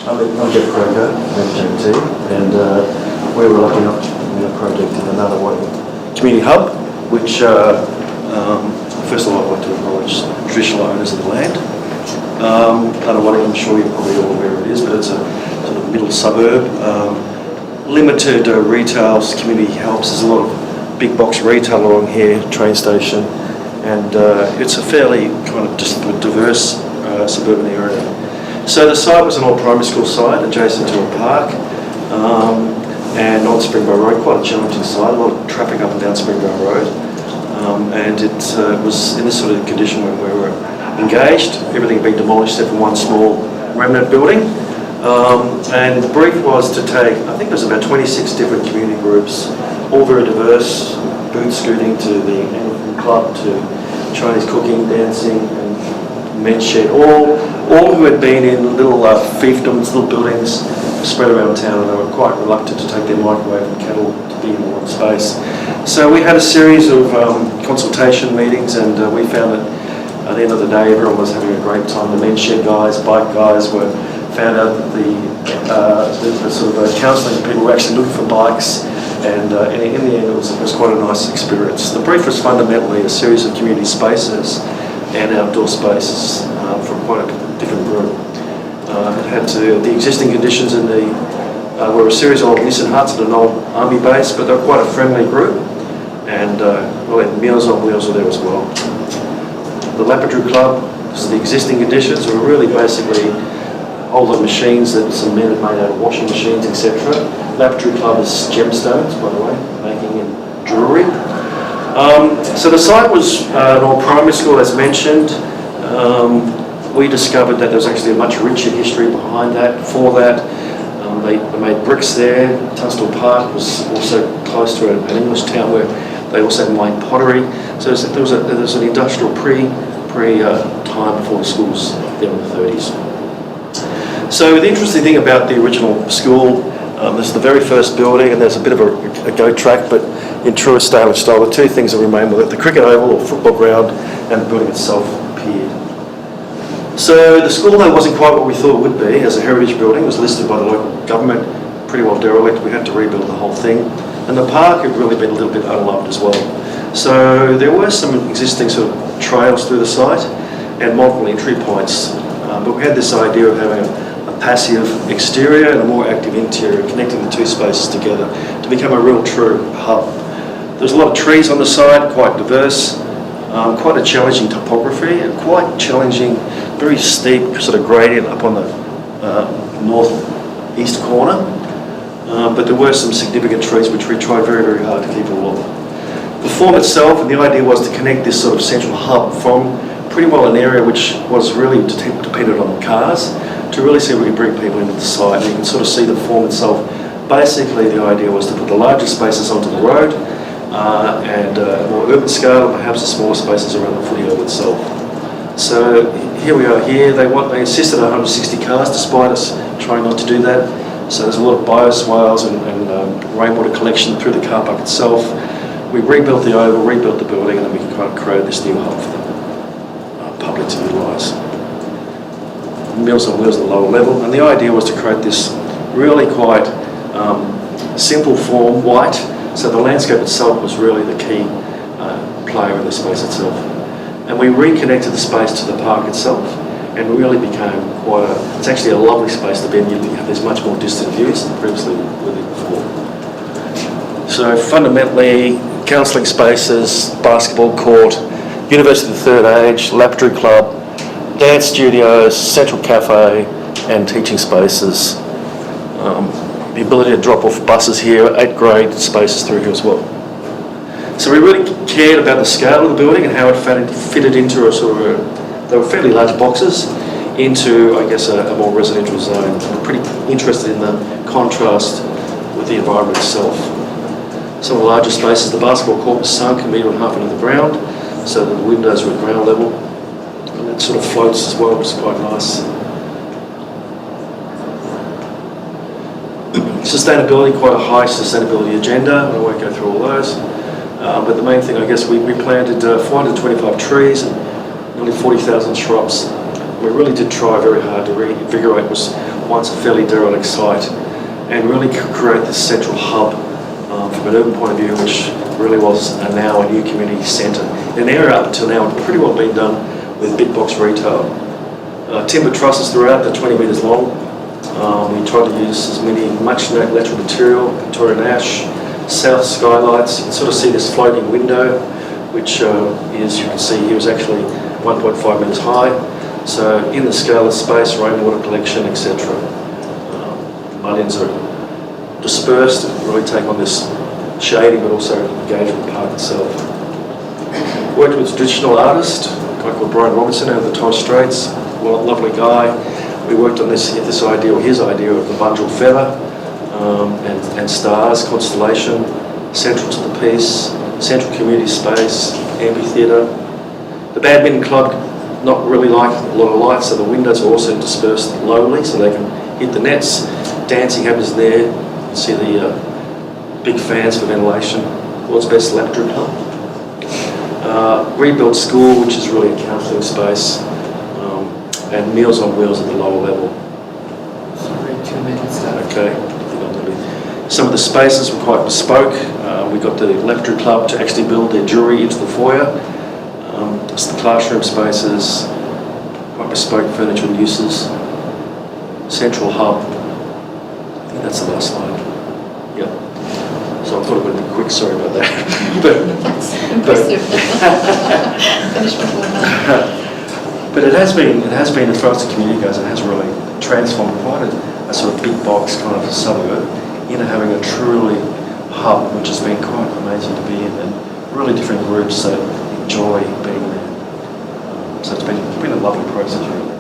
I'm Jeff Croker, FJT, and we were looking up in a project in the Nunawading Community Hub, which first of all I'd like to acknowledge the traditional owners of the land. Nunawading, I'm sure you're probably all aware of it is, but it's a sort of middle suburb. Limited retail community helps. There's a lot of big box retail along here, train station, and it's a fairly kind of just diverse suburban area. So the site was an old primary school site adjacent to a park and on Springbow Road, quite a challenging site, a lot of traffic up and down Springbow Road, and it was in this sort of condition when we were engaged. Everything had been demolished except for one small remnant building, and the brief was to take, I think there's about 26 different community groups, all very diverse, boot scooting to the Anglican club to Chinese cooking, dancing, and men's shed, all who had been in little fiefdoms, little buildings spread around town, and they were quite reluctant to take their microwave and kettle to be in one space. So we had a series of consultation meetings, and we found that at the end of the day everyone was having a great time. The men's shed guys, bike guys found out that the sort of counselling people were actually looking for bikes, and in the end it was quite a nice experience. The brief was fundamentally a series of community spaces and outdoor spaces from quite a different group. It had the existing conditions in were a series of Nissan huts at an old army base, but they were quite a friendly group, and Meals on Wheels were there as well. The Laboratory Club, this is the existing conditions, were really basically older machines that some men had made out of washing machines, etc. Laboratory Club is gemstones, by the way, making in jewellery. So the site was an old primary school, as mentioned. We discovered that there was actually a much richer history behind that, for that. They made bricks there. Tunstall Park was also close to an English town where they also mined pottery. So there was an industrial time before the schools there in the 30s. So the interesting thing about the original school, this is the very first building, and there's a bit of a goat track, but in true Australian style, the two things that remain were the cricket oval or football ground and the building itself appeared. So the school, though, wasn't quite what we thought it would be as a heritage building. It was listed by the local government, pretty well derelict. We had to rebuild the whole thing. And the park had really been a little bit unloved as well. So there were some existing sort of trails through the site and multiple entry points. But we had this idea of having a passive exterior and a more active interior, connecting the two spaces together to become a real true hub. There's a lot of trees on the site, quite diverse, quite a challenging topography, and quite challenging, very steep sort of gradient up on the north-east corner. But there were some significant trees which we tried very, very hard to keep all of. The form itself, and the idea was to connect this sort of central hub from pretty well an area which was really dependent on cars, to really see if we could bring people into the site. And you can sort of see the form itself. Basically the idea was to put the larger spaces onto the road and a more urban scale, and perhaps the smaller spaces around the footy hub itself. So here we are here. They insisted on 160 cars, despite us trying not to do that. So there's a lot of bioswales and rainwater collection through the car park itself. We rebuilt the oval, rebuilt the building, and then we kind of created this new hub for the public to utilise. Meals on Wheels at the lower level, and the idea was to create this really quite simple form, white, so the landscape itself was really the key player in the space itself. And we reconnected the space to the park itself, and really became quite it's actually a lovely space to be in. There's much more distant views than previously were there before. So fundamentally, counselling spaces, basketball court, University of the Third Age, Laboratory Club, dance studios, central cafe, and teaching spaces. The ability to drop off buses here, 8th grade spaces through here as well. So we really cared about the scale of the building and how it fitted into a sort of they were fairly large boxes into, I guess, a more residential zone. We're pretty interested in the contrast with the environment itself. Some of the larger spaces, the basketball court was sunk a metre and a half into the ground, so that the windows were at ground level. And it sort of floats as well, which is quite nice. Sustainability, quite a high sustainability agenda. I won't go through all those. But the main thing, I guess, we planted 425 trees and nearly 40,000 shrubs. We really did try very hard to reinvigorate once a fairly derelict site, and really create this central hub from an urban point of view, which really was now a new community centre. In an area up until now pretty well been done with big box retail. Timber trusses throughout, they're 20 metres long. We tried to use much natural material, Victorian ash, south skylights. You can sort of see this floating window, which is, you can see here, is actually 1.5 metres high. So in the scale of space, rainwater collection, etc. Mullions are dispersed and really take on this shading, but also engage with the park itself. Worked with a traditional artist, a guy called Brian Robinson out of the Torres Straits. Well, lovely guy. We worked on this idea, or his idea, of the bundled feather and stars, constellation, central to the piece, central community space, amphitheatre. The badminton club, not really like a lot of lights, so the windows are also dispersed lowly so they can hit the nets. Dancing happens there. You can see the big fans for ventilation. World's best electric club. Rebuilt school, which is really a counselling space, and Meals on Wheels at the lower level. Sorry, 2 minutes left. Okay. Some of the spaces were quite bespoke. We got the electric club to actually build their jewellery into the foyer. Just the classroom spaces, quite bespoke furniture and uses. Central hub. I think that's the last slide. Yeah. So I thought it would be quick, sorry about that. That's impressive. Finished before now. But it has been, as far as the community goes, it has really transformed quite a sort of big box kind of suburb into having a truly hub, which has been quite amazing to be in, and really different groups that enjoy being there. So it's been a lovely process, really.